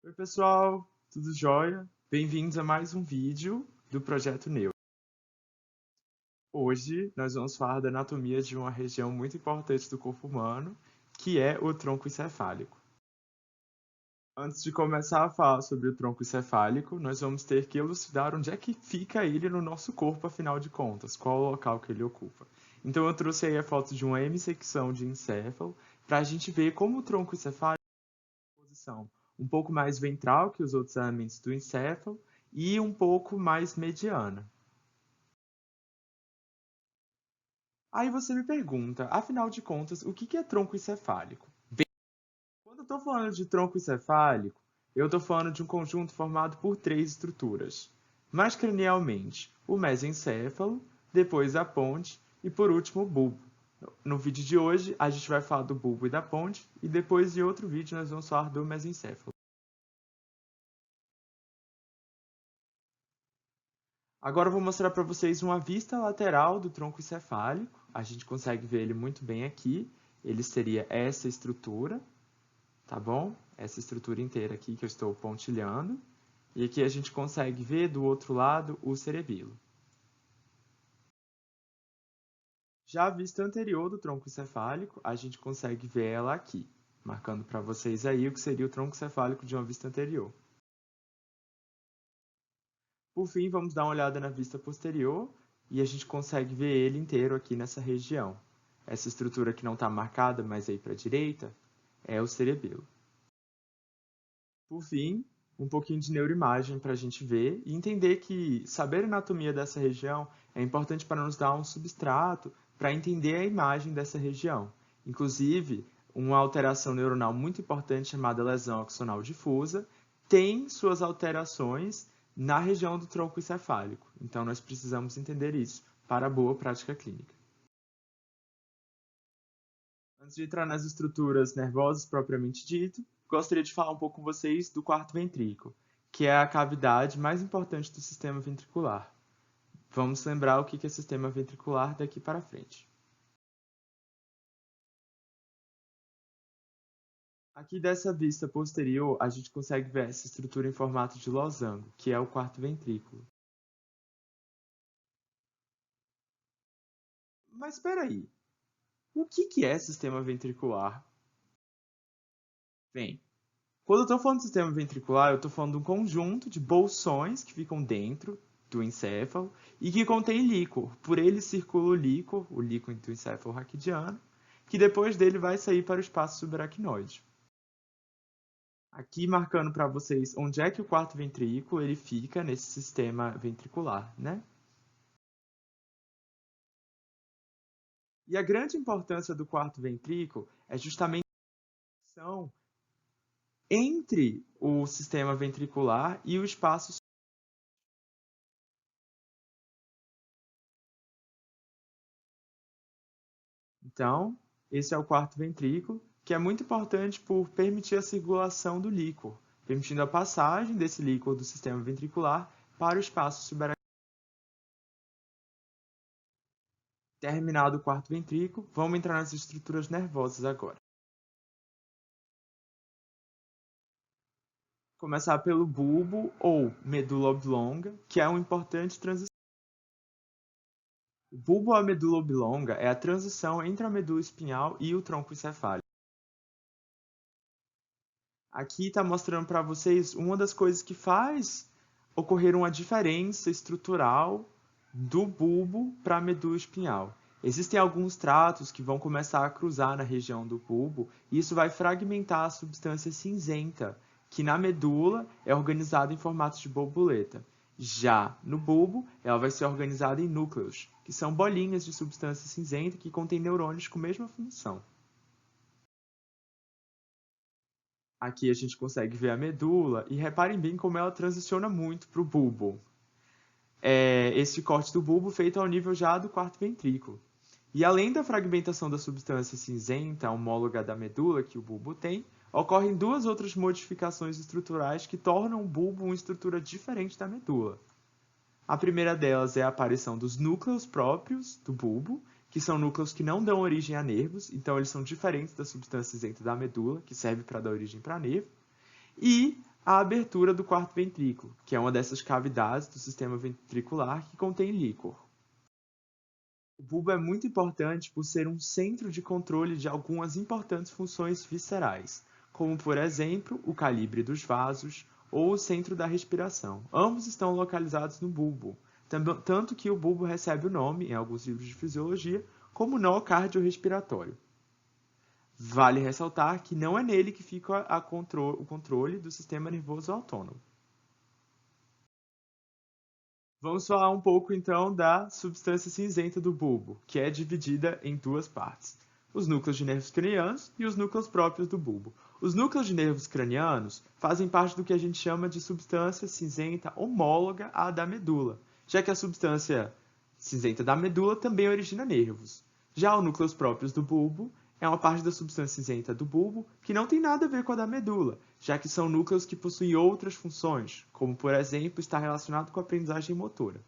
Oi, pessoal, tudo jóia? Bem-vindos a mais um vídeo do Projeto Neuro. Hoje nós vamos falar da anatomia de uma região muito importante do corpo humano, que é o tronco encefálico. Antes de começar a falar sobre o tronco encefálico, nós vamos ter que elucidar onde é que fica ele no nosso corpo, afinal de contas, qual o local que ele ocupa. Então eu trouxe aí a foto de uma hemissecção de encéfalo, para a gente ver como o tronco encefálico tem uma posição um pouco mais ventral que os outros elementos do encéfalo e um pouco mais mediana. Aí você me pergunta, afinal de contas, o que é tronco encefálico? Bem, quando eu estou falando de tronco encefálico, eu estou falando de um conjunto formado por três estruturas. Mais cranialmente, o mesencéfalo, depois a ponte e, por último, o bulbo. No vídeo de hoje, a gente vai falar do bulbo e da ponte, e depois, em outro vídeo, nós vamos falar do mesencéfalo. Agora eu vou mostrar para vocês uma vista lateral do tronco encefálico. A gente consegue ver ele muito bem aqui. Ele seria essa estrutura, tá bom? Essa estrutura inteira aqui que eu estou pontilhando. E aqui a gente consegue ver do outro lado o cerebelo. Já a vista anterior do tronco encefálico, a gente consegue ver ela aqui, marcando para vocês aí o que seria o tronco encefálico de uma vista anterior. Por fim, vamos dar uma olhada na vista posterior e a gente consegue ver ele inteiro aqui nessa região. Essa estrutura que não está marcada, mas aí para a direita, é o cerebelo. Por fim, um pouquinho de neuroimagem para a gente ver e entender que saber a anatomia dessa região é importante para nos dar um substrato para entender a imagem dessa região. Inclusive, uma alteração neuronal muito importante chamada lesão axonal difusa tem suas alterações na região do tronco encefálico. Então, nós precisamos entender isso para a boa prática clínica. Antes de entrar nas estruturas nervosas propriamente dito, gostaria de falar um pouco com vocês do quarto ventrículo, que é a cavidade mais importante do sistema ventricular. Vamos lembrar o que é sistema ventricular daqui para frente. Aqui dessa vista posterior, a gente consegue ver essa estrutura em formato de losango, que é o quarto ventrículo. Mas espera aí, o que é sistema ventricular? Bem, quando eu estou falando de sistema ventricular, eu estou falando de um conjunto de bolsões que ficam dentro do encéfalo e que contém líquor. Por ele circula o líquor do encéfalo raquidiano, que depois dele vai sair para o espaço subaracnoide. Aqui marcando para vocês onde é que o quarto ventrículo ele fica nesse sistema ventricular, né? E a grande importância do quarto ventrículo é justamente a conexão entre o sistema ventricular e o espaço. Então, esse é o quarto ventrículo, que é muito importante por permitir a circulação do líquor, permitindo a passagem desse líquor do sistema ventricular para o espaço subaracnoide. Terminado o quarto ventrículo, vamos entrar nas estruturas nervosas agora. Começar pelo bulbo ou medula oblonga, que é uma importante transição. O bulbo ou a medula oblonga é a transição entre a medula espinhal e o tronco encefálico. Aqui está mostrando para vocês uma das coisas que faz ocorrer uma diferença estrutural do bulbo para a medula espinhal. Existem alguns tratos que vão começar a cruzar na região do bulbo e isso vai fragmentar a substância cinzenta, que na medula é organizada em formato de borboleta. Já no bulbo, ela vai ser organizada em núcleos, que são bolinhas de substância cinzenta que contêm neurônios com a mesma função. Aqui a gente consegue ver a medula e reparem bem como ela transiciona muito para o bulbo. Esse corte do bulbo feito ao nível já do quarto ventrículo. E além da fragmentação da substância cinzenta homóloga da medula que o bulbo tem, ocorrem duas outras modificações estruturais que tornam o bulbo uma estrutura diferente da medula. A primeira delas é a aparição dos núcleos próprios do bulbo, que são núcleos que não dão origem a nervos, então eles são diferentes da substância cinzenta da medula, que serve para dar origem para nervo. E a abertura do quarto ventrículo, que é uma dessas cavidades do sistema ventricular que contém líquor. O bulbo é muito importante por ser um centro de controle de algumas importantes funções viscerais, como, por exemplo, o calibre dos vasos ou o centro da respiração. Ambos estão localizados no bulbo, tanto que o bulbo recebe o nome, em alguns livros de fisiologia, como nó cardiorrespiratório. Vale ressaltar que não é nele que fica o controle do sistema nervoso autônomo. Vamos falar um pouco, então, da substância cinzenta do bulbo, que é dividida em duas partes: os núcleos de nervos cranianos e os núcleos próprios do bulbo. Os núcleos de nervos cranianos fazem parte do que a gente chama de substância cinzenta homóloga à da medula, já que a substância cinzenta da medula também origina nervos. Já os núcleos próprios do bulbo é uma parte da substância cinzenta do bulbo que não tem nada a ver com a da medula, já que são núcleos que possuem outras funções, como, por exemplo, estar relacionado com a aprendizagem motora.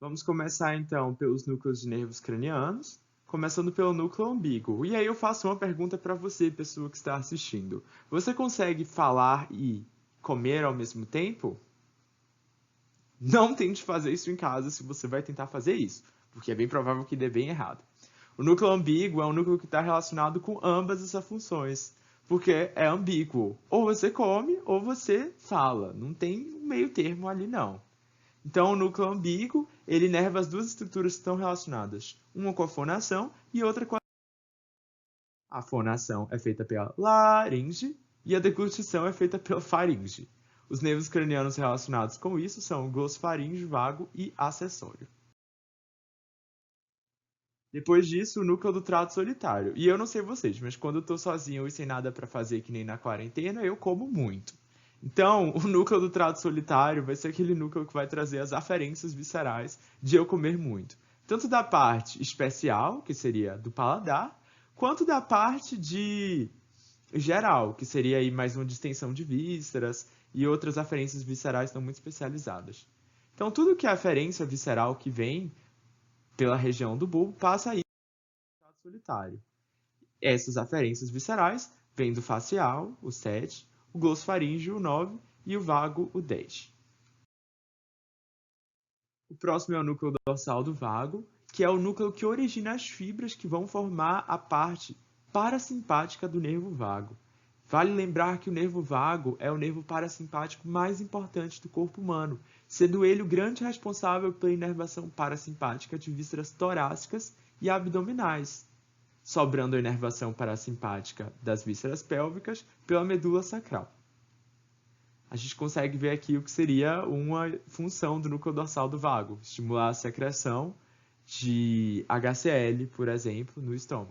Vamos começar, então, pelos núcleos de nervos cranianos, começando pelo núcleo umbíguo. E aí eu faço uma pergunta para você, pessoa que está assistindo. Você consegue falar e comer ao mesmo tempo? Não tente fazer isso em casa se você vai tentar fazer isso, porque é bem provável que dê bem errado. O núcleo ambíguo é um núcleo que está relacionado com ambas essas funções, porque é ambíguo. Ou você come ou você fala. Não tem um meio termo ali, não. Então, o núcleo ambíguo, ele inerva as duas estruturas que estão relacionadas. Uma com a fonação e outra com a... A fonação é feita pela laringe e a deglutição é feita pela faringe. Os nervos cranianos relacionados com isso são o glossofaríngeo, vago e acessório. Depois disso, o núcleo do trato solitário. E eu não sei vocês, mas quando eu tô sozinho e sem nada para fazer, que nem na quarentena, eu como muito. Então, o núcleo do trato solitário vai ser aquele núcleo que vai trazer as aferências viscerais de eu comer muito. Tanto da parte especial, que seria do paladar, quanto da parte de geral, que seria aí mais uma distensão de vísceras e outras aferências viscerais estão muito especializadas. Então, tudo que é aferência visceral que vem pela região do bulbo passa aí no trato solitário. Essas aferências viscerais vêm do facial, o 7, o glossofaríngeo, o 9, e o vago, o 10. O próximo é o núcleo dorsal do vago, que é o núcleo que origina as fibras que vão formar a parte parasimpática do nervo vago. Vale lembrar que o nervo vago é o nervo parasimpático mais importante do corpo humano, sendo ele o grande responsável pela inervação parasimpática de vísceras torácicas e abdominais, sobrando a inervação parasimpática das vísceras pélvicas pela medula sacral. A gente consegue ver aqui o que seria uma função do núcleo dorsal do vago, estimular a secreção de HCl, por exemplo, no estômago.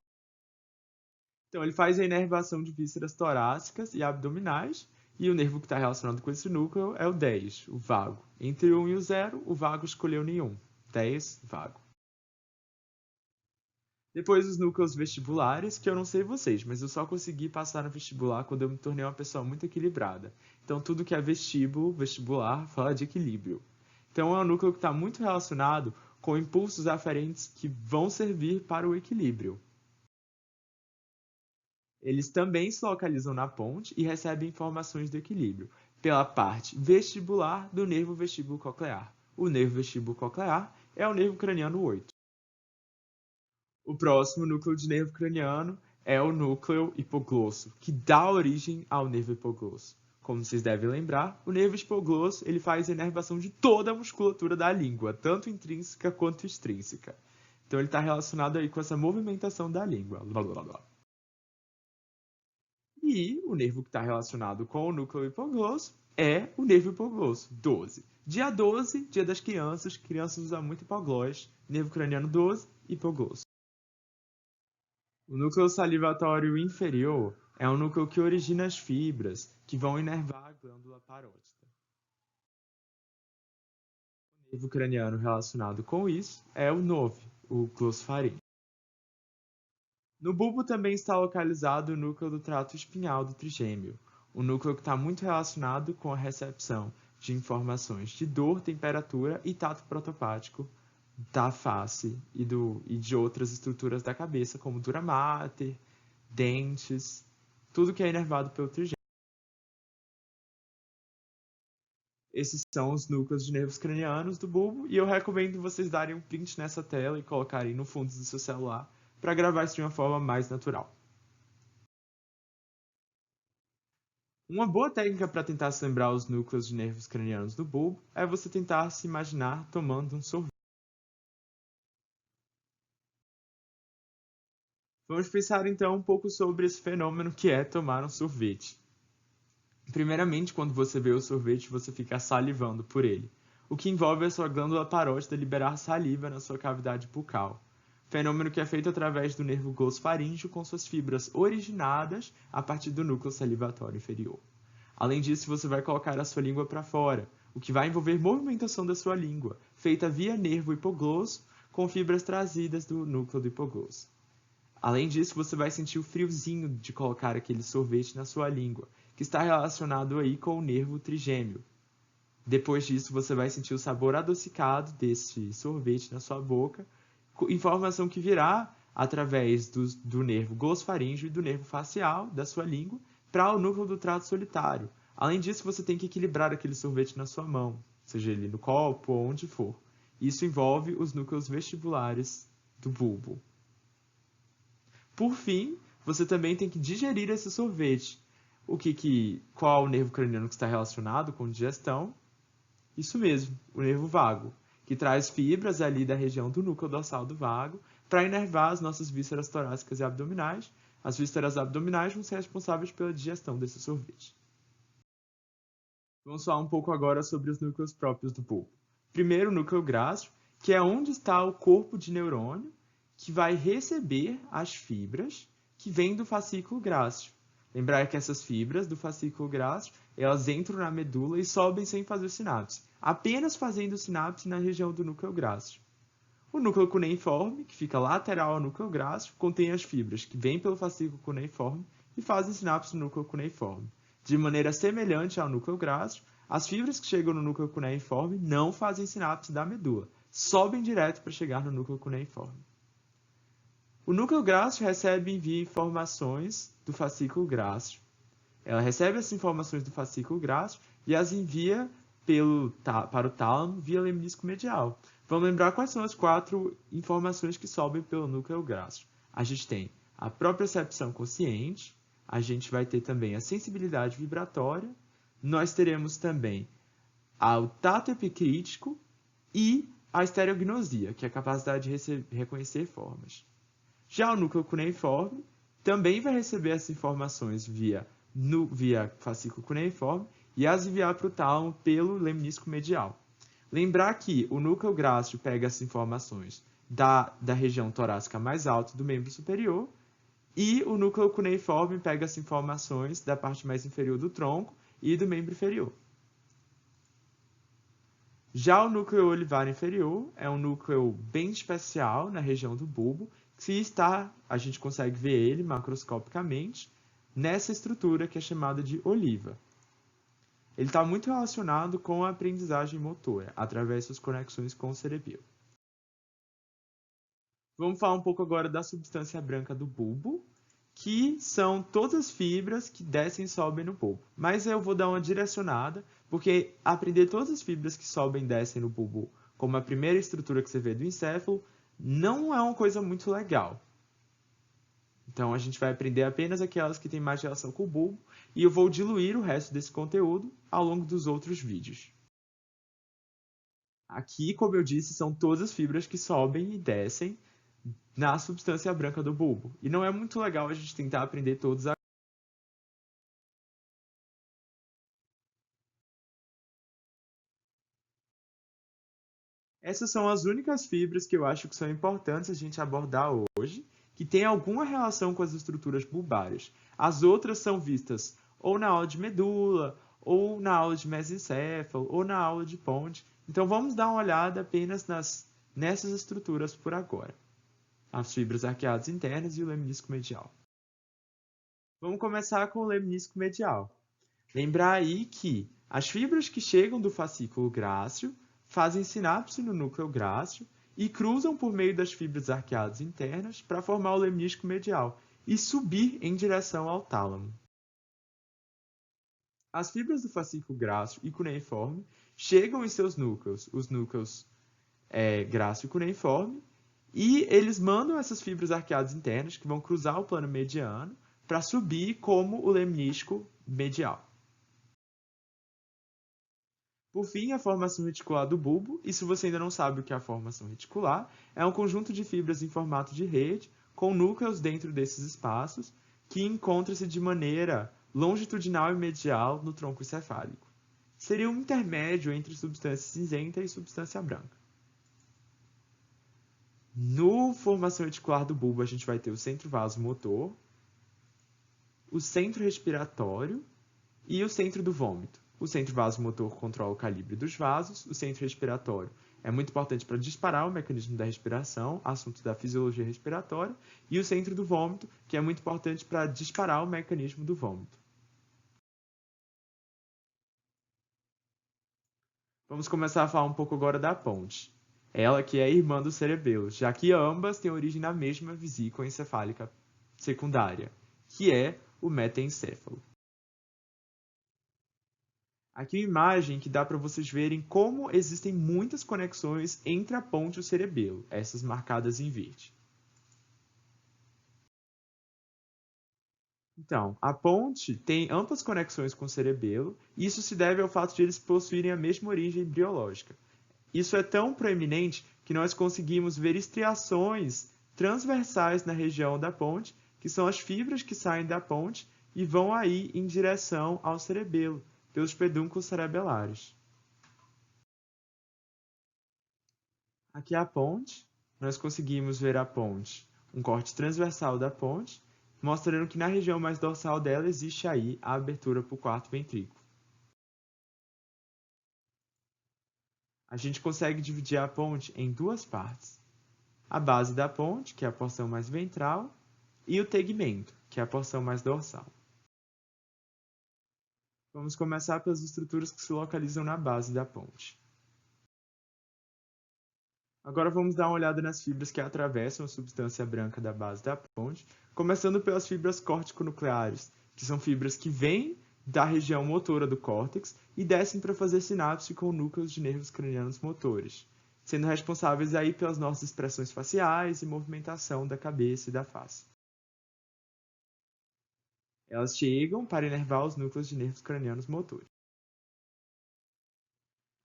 Então, ele faz a inervação de vísceras torácicas e abdominais, e o nervo que está relacionado com esse núcleo é o 10, o vago. Entre o 1 e o 0, o vago escolheu nenhum. 10, vago. Depois os núcleos vestibulares, que eu não sei vocês, mas eu só consegui passar no vestibular quando eu me tornei uma pessoa muito equilibrada. Então, tudo que é vestíbulo, vestibular, fala de equilíbrio. Então, é um núcleo que está muito relacionado com impulsos aferentes que vão servir para o equilíbrio. Eles também se localizam na ponte e recebem informações do equilíbrio pela parte vestibular do nervo vestíbulo coclear. O nervo vestíbulo coclear é o nervo craniano 8. O próximo núcleo de nervo craniano é o núcleo hipoglosso, que dá origem ao nervo hipoglosso. Como vocês devem lembrar, o nervo hipoglosso ele faz a inervação de toda a musculatura da língua, tanto intrínseca quanto extrínseca. Então ele está relacionado aí com essa movimentação da língua. Blá, blá, blá. E o nervo que está relacionado com o núcleo hipoglosso é o nervo hipoglosso, 12. Dia 12, dia das crianças usam muito hipoglós, nervo craniano 12, hipoglosso. O núcleo salivatório inferior é um núcleo que origina as fibras que vão inervar a glândula parótida. O nervo craniano relacionado com isso é o 9, o glossofaríngeo. No bulbo também está localizado o núcleo do trato espinhal do trigêmeo, um núcleo que está muito relacionado com a recepção de informações de dor, temperatura e tato protopático da face e de outras estruturas da cabeça, como dura mater, dentes, tudo que é inervado pelo trigêmeo. Esses são os núcleos de nervos cranianos do bulbo, e eu recomendo vocês darem um print nessa tela e colocarem no fundo do seu celular para gravar isso de uma forma mais natural. Uma boa técnica para tentar se lembrar os núcleos de nervos cranianos do bulbo é você tentar se imaginar tomando um sorvete. Vamos pensar então um pouco sobre esse fenômeno que é tomar um sorvete. Primeiramente, quando você vê o sorvete, você fica salivando por ele, o que envolve a sua glândula parótida liberar saliva na sua cavidade bucal, fenômeno que é feito através do nervo glossofaríngeo com suas fibras originadas a partir do núcleo salivatório inferior. Além disso, você vai colocar a sua língua para fora, o que vai envolver movimentação da sua língua, feita via nervo hipoglosso com fibras trazidas do núcleo do hipoglosso. Além disso, você vai sentir o friozinho de colocar aquele sorvete na sua língua, que está relacionado aí com o nervo trigêmeo. Depois disso, você vai sentir o sabor adocicado desse sorvete na sua boca, informação que virá através do nervo glossofaríngeo e do nervo facial da sua língua para o núcleo do trato solitário. Além disso, você tem que equilibrar aquele sorvete na sua mão, seja ele no copo ou onde for. Isso envolve os núcleos vestibulares do bulbo. Por fim, você também tem que digerir esse sorvete. Qual o nervo craniano que está relacionado com digestão? Isso mesmo, o nervo vago, que traz fibras ali da região do núcleo dorsal do vago para inervar as nossas vísceras torácicas e abdominais. As vísceras abdominais vão ser responsáveis pela digestão desse sorvete. Vamos falar um pouco agora sobre os núcleos próprios do bulbo. Primeiro, o núcleo grácil, que é onde está o corpo de neurônio, que vai receber as fibras que vêm do fascículo grácil. Lembrar que essas fibras do fascículo grácil, elas entram na medula e sobem sem fazer sinapse, apenas fazendo sinapse na região do núcleo grácil. O núcleo cuneiforme, que fica lateral ao núcleo grácil, contém as fibras que vêm pelo fascículo cuneiforme e fazem sinapse no núcleo cuneiforme. De maneira semelhante ao núcleo grácil, as fibras que chegam no núcleo cuneiforme não fazem sinapse da medula, sobem direto para chegar no núcleo cuneiforme. O núcleo grácil recebe e envia informações do fascículo grácil. Ela recebe essas informações do fascículo grácil e as envia para o tálamo via lemnisco medial. Vamos lembrar quais são as 4 informações que sobem pelo núcleo grácil. A gente tem a propriocepção consciente, a gente vai ter também a sensibilidade vibratória, nós teremos também o tato epicrítico e a estereognosia, que é a capacidade de reconhecer formas. Já o núcleo cuneiforme também vai receber essas informações via fascículo cuneiforme e as enviar para o tálamo pelo lemnisco medial. Lembrar que o núcleo grácil pega essas informações da região torácica mais alta do membro superior e o núcleo cuneiforme pega essas informações da parte mais inferior do tronco e do membro inferior. Já o núcleo olivar inferior é um núcleo bem especial na região do bulbo, a gente consegue ver ele macroscopicamente nessa estrutura que é chamada de oliva. Ele está muito relacionado com a aprendizagem motora, através das conexões com o cerebelo. Vamos falar um pouco agora da substância branca do bulbo, que são todas as fibras que descem e sobem no bulbo. Mas eu vou dar uma direcionada, porque aprender todas as fibras que sobem e descem no bulbo, como a primeira estrutura que você vê do encéfalo, não é uma coisa muito legal. Então, a gente vai aprender apenas aquelas que têm mais relação com o bulbo, e eu vou diluir o resto desse conteúdo ao longo dos outros vídeos. Aqui, como eu disse, são todas as fibras que sobem e descem na substância branca do bulbo. E não é muito legal a gente tentar aprender todos agora. Essas são as únicas fibras que eu acho que são importantes a gente abordar hoje, que têm alguma relação com as estruturas bulbárias. As outras são vistas ou na aula de medula, ou na aula de mesencéfalo, ou na aula de ponte. Então vamos dar uma olhada apenas nessas estruturas por agora. As fibras arqueadas internas e o lemnisco medial. Vamos começar com o lemnisco medial. Lembrar aí que as fibras que chegam do fascículo grácil fazem sinapse no núcleo grácil e cruzam por meio das fibras arqueadas internas para formar o lemnisco medial e subir em direção ao tálamo. As fibras do fascículo graxo e cuneiforme chegam em seus núcleos, os núcleos graxo e cuneiforme, e eles mandam essas fibras arqueadas internas, que vão cruzar o plano mediano, para subir como o lemnístico medial. Por fim, a formação reticular do bulbo, e se você ainda não sabe o que é a formação reticular, é um conjunto de fibras em formato de rede, com núcleos dentro desses espaços, que encontra-se de maneira longitudinal e medial no tronco encefálico. Seria um intermédio entre substância cinzenta e substância branca. No formação reticular do bulbo, a gente vai ter o centro vasomotor, o centro respiratório e o centro do vômito. O centro vasomotor controla o calibre dos vasos, o centro respiratório é muito importante para disparar o mecanismo da respiração, assunto da fisiologia respiratória, e o centro do vômito, que é muito importante para disparar o mecanismo do vômito. Vamos começar a falar um pouco agora da ponte. Ela que é irmã do cerebelo, já que ambas têm origem na mesma vesícula encefálica secundária, que é o metaencéfalo. Aqui uma imagem que dá para vocês verem como existem muitas conexões entre a ponte e o cerebelo, essas marcadas em verde. Então, a ponte tem amplas conexões com o cerebelo, e isso se deve ao fato de eles possuírem a mesma origem embriológica. Isso é tão proeminente que nós conseguimos ver estriações transversais na região da ponte, que são as fibras que saem da ponte e vão aí em direção ao cerebelo, pelos pedúnculos cerebelares. Aqui é a ponte, nós conseguimos ver a ponte, um corte transversal da ponte, mostrando que na região mais dorsal dela existe aí a abertura para o quarto ventrículo. A gente consegue dividir a ponte em duas partes. A base da ponte, que é a porção mais ventral, e o tegmento, que é a porção mais dorsal. Vamos começar pelas estruturas que se localizam na base da ponte. Agora vamos dar uma olhada nas fibras que atravessam a substância branca da base da ponte, começando pelas fibras córtico-nucleares, que são fibras que vêm da região motora do córtex e descem para fazer sinapse com núcleos de nervos cranianos motores, sendo responsáveis aí pelas nossas expressões faciais e movimentação da cabeça e da face. Elas chegam para inervar os núcleos de nervos cranianos motores.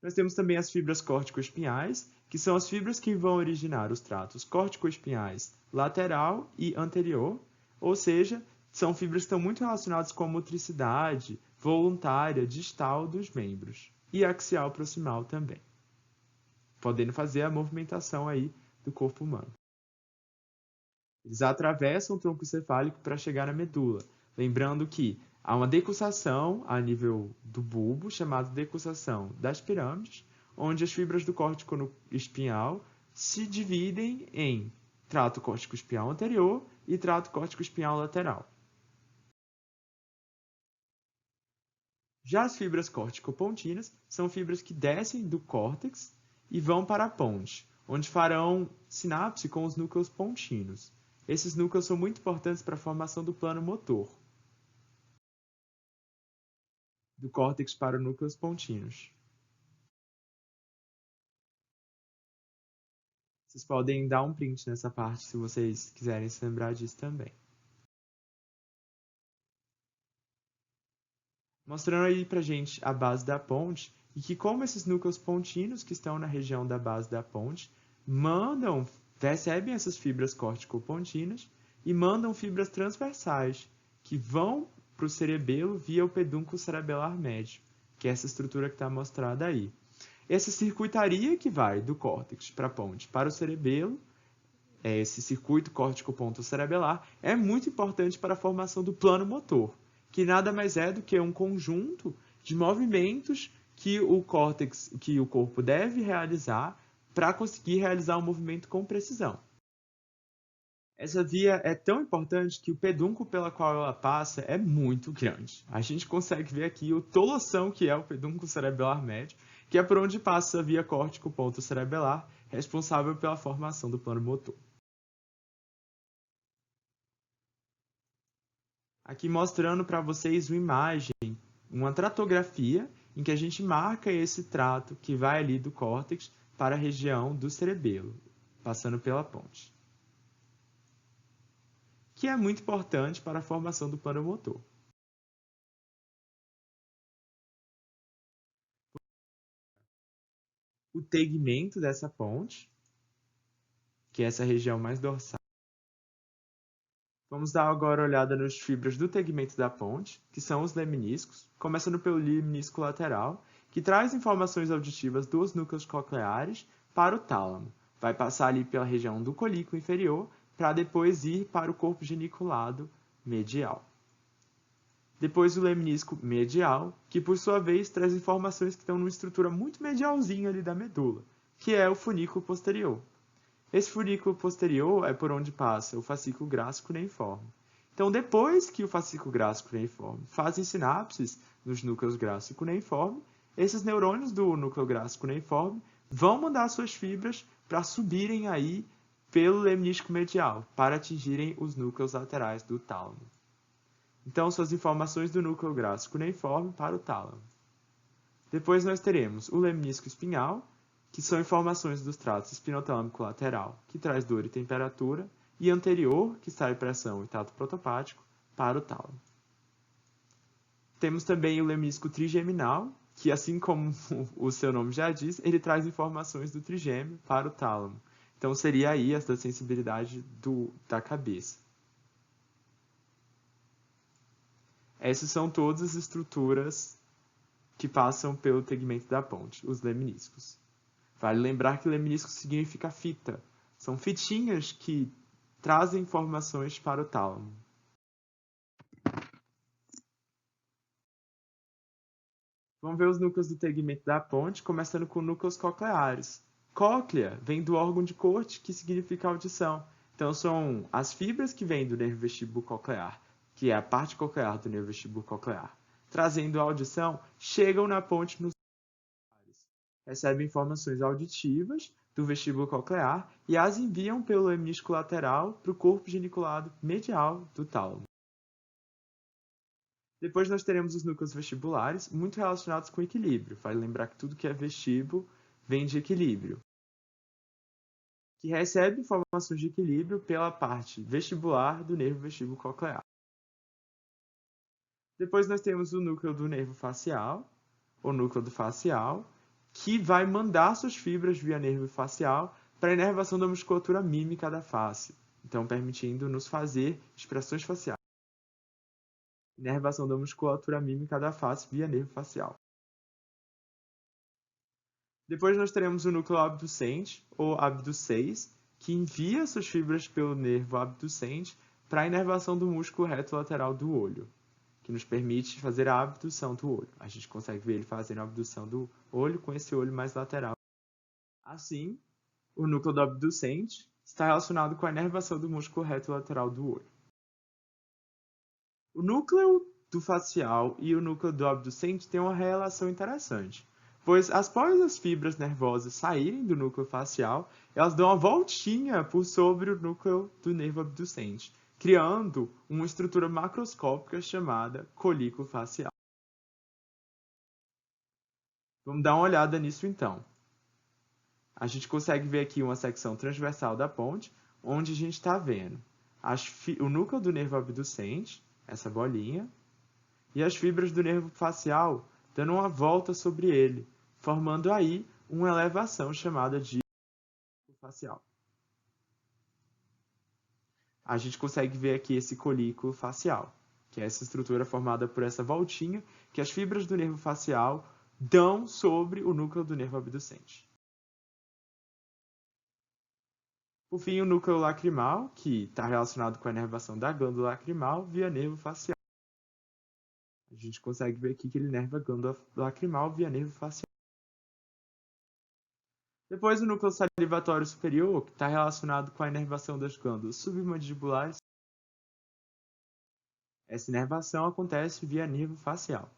Nós temos também as fibras córtico-espinhais, que são as fibras que vão originar os tratos córtico-espinhais lateral e anterior, ou seja, são fibras que estão muito relacionadas com a motricidade voluntária distal dos membros, e axial proximal também, podendo fazer a movimentação aí do corpo humano. Eles atravessam o tronco encefálico para chegar na medula, lembrando que há uma decussação a nível do bulbo, chamada decussação das pirâmides, onde as fibras do córtico espinhal se dividem em trato córtico espinhal anterior e trato córtico espinhal lateral. Já as fibras córtico-pontinas são fibras que descem do córtex e vão para a ponte, onde farão sinapse com os núcleos pontinos. Esses núcleos são muito importantes para a formação do plano motor, do córtex para os núcleos pontinos. Vocês podem dar um print nessa parte se vocês quiserem se lembrar disso também. Mostrando aí pra gente a base da ponte e que como esses núcleos pontinos que estão na região da base da ponte recebem essas fibras córtico-pontinas e mandam fibras transversais que vão para o cerebelo via o pedúnculo cerebelar médio, que é essa estrutura que está mostrada aí. Essa circuitaria que vai do córtex para a ponte para o cerebelo, esse circuito córtico-ponto-cerebelar, é muito importante para a formação do plano motor, que nada mais é do que um conjunto de movimentos que o córtex, que o corpo deve realizar para conseguir realizar um movimento com precisão. Essa via é tão importante que o pedúnculo pela qual ela passa é muito grande. A gente consegue ver aqui o toloção que é o pedúnculo cerebelar médio, que é por onde passa a via córtico-ponto-cerebelar, responsável pela formação do plano motor. Aqui mostrando para vocês uma imagem uma tratografia em que a gente marca esse trato que vai ali do córtex para a região do cerebelo, passando pela ponte, que é muito importante para a formação do plano motor. O tegmento dessa ponte, que é essa região mais dorsal. Vamos dar agora uma olhada nas fibras do tegmento da ponte, que são os lemniscos, começando pelo lemnisco lateral, que traz informações auditivas dos núcleos cocleares para o tálamo. Vai passar ali pela região do colículo inferior, para depois ir para o corpo geniculado medial. Depois o lemnisco medial, que por sua vez traz informações que estão numa estrutura muito medialzinha ali da medula, que é o funículo posterior. Esse funículo posterior é por onde passa o fascículo grácil cuneiforme. Então, depois que o fascículo grácil cuneiforme fazem sinapses nos núcleos grácil e cuneiforme, esses neurônios do núcleo grácil cuneiforme vão mandar suas fibras para subirem aí pelo lemnístico medial, para atingirem os núcleos laterais do tálamo. Então, são as informações do núcleo grácil cuneiforme para o tálamo. Depois nós teremos o lemnísco espinhal, que são informações dos tratos espinotalâmico lateral, que traz dor e temperatura, e anterior, que sai pressão e tato protopático, para o tálamo. Temos também o lemnisco trigeminal, que assim como o seu nome já diz, ele traz informações do trigêmeo para o tálamo. Então seria aí essa sensibilidade da cabeça. Essas são todas as estruturas que passam pelo tegmento da ponte, os lemniscos. Vale lembrar que lemnisco significa fita. São fitinhas que trazem informações para o tálamo. Vamos ver os núcleos do tegmento da ponte, começando com núcleos cocleares. Cóclea vem do órgão de Corte, que significa audição. Então, são as fibras que vêm do nervo vestíbulo coclear, que é a parte coclear do nervo vestíbulo coclear, trazendo a audição, chegam na ponte nos recebem informações auditivas do vestíbulo coclear e as enviam pelo lemnístico lateral para o corpo geniculado medial do tálamo. Depois nós teremos os núcleos vestibulares, muito relacionados com equilíbrio. Vale lembrar que tudo que é vestíbulo vem de equilíbrio, que recebe informações de equilíbrio pela parte vestibular do nervo vestíbulo coclear. Depois nós temos o núcleo do nervo facial, ou núcleo do facial, que vai mandar suas fibras via nervo facial para a inervação da musculatura mímica da face, então permitindo-nos fazer expressões faciais. Inervação da musculatura mímica da face via nervo facial. Depois nós teremos o núcleo abducente, ou abducens, que envia suas fibras pelo nervo abducente para a inervação do músculo reto lateral do olho, que nos permite fazer a abdução do olho. A gente consegue ver ele fazendo a abdução do olho com esse olho mais lateral. Assim, o núcleo do abducente está relacionado com a inervação do músculo reto lateral do olho. O núcleo do facial e o núcleo do abducente têm uma relação interessante, pois após as fibras nervosas saírem do núcleo facial, elas dão uma voltinha por sobre o núcleo do nervo abducente, criando uma estrutura macroscópica chamada colículo facial. Vamos dar uma olhada nisso então. A gente consegue ver aqui uma secção transversal da ponte, onde a gente está vendo o núcleo do nervo abducente, essa bolinha, e as fibras do nervo facial dando uma volta sobre ele, formando aí uma elevação chamada de colículo facial. A gente consegue ver aqui esse colículo facial, que é essa estrutura formada por essa voltinha que as fibras do nervo facial dão sobre o núcleo do nervo abducente. Por fim, o núcleo lacrimal, que está relacionado com a inervação da glândula lacrimal via nervo facial. A gente consegue ver aqui que ele inerva a glândula lacrimal via nervo facial. Depois, o núcleo salivatório superior, que está relacionado com a inervação das glândulas submandibulares. Essa inervação acontece via nervo facial.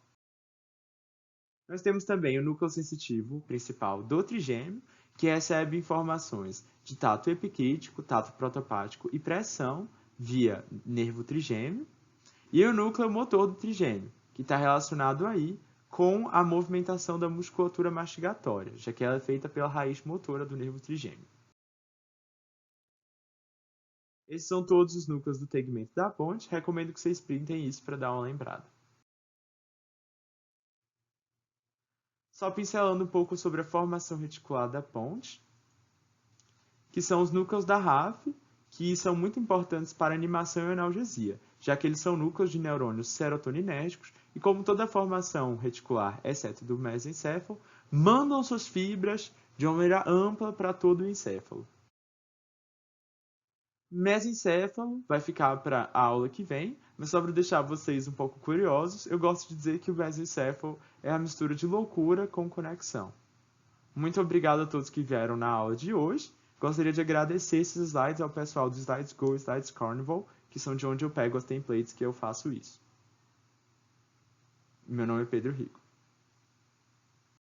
Nós temos também o núcleo sensitivo principal do trigêmeo, que recebe informações de tato epicrítico, tato protopático e pressão via nervo trigêmeo, e o núcleo motor do trigêmeo, que está relacionado aí com a movimentação da musculatura mastigatória, já que ela é feita pela raiz motora do nervo trigêmeo. Esses são todos os núcleos do tegmento da ponte. Recomendo que vocês printem isso para dar uma lembrada. Só pincelando um pouco sobre a formação reticular da ponte, que são os núcleos da RAF, que são muito importantes para animação e analgesia, já que eles são núcleos de neurônios serotoninérgicos e, como toda formação reticular, exceto do mesencéfalo, mandam suas fibras de uma maneira ampla para todo o encéfalo. Mesencéfalo vai ficar para a aula que vem, mas só para deixar vocês um pouco curiosos, eu gosto de dizer que o mesencéfalo é a mistura de loucura com conexão. Muito obrigado a todos que vieram na aula de hoje. Gostaria de agradecer esses slides ao pessoal do Slides Go e Slides Carnival, que são de onde eu pego as templates que eu faço isso. Meu nome é Pedro Rico.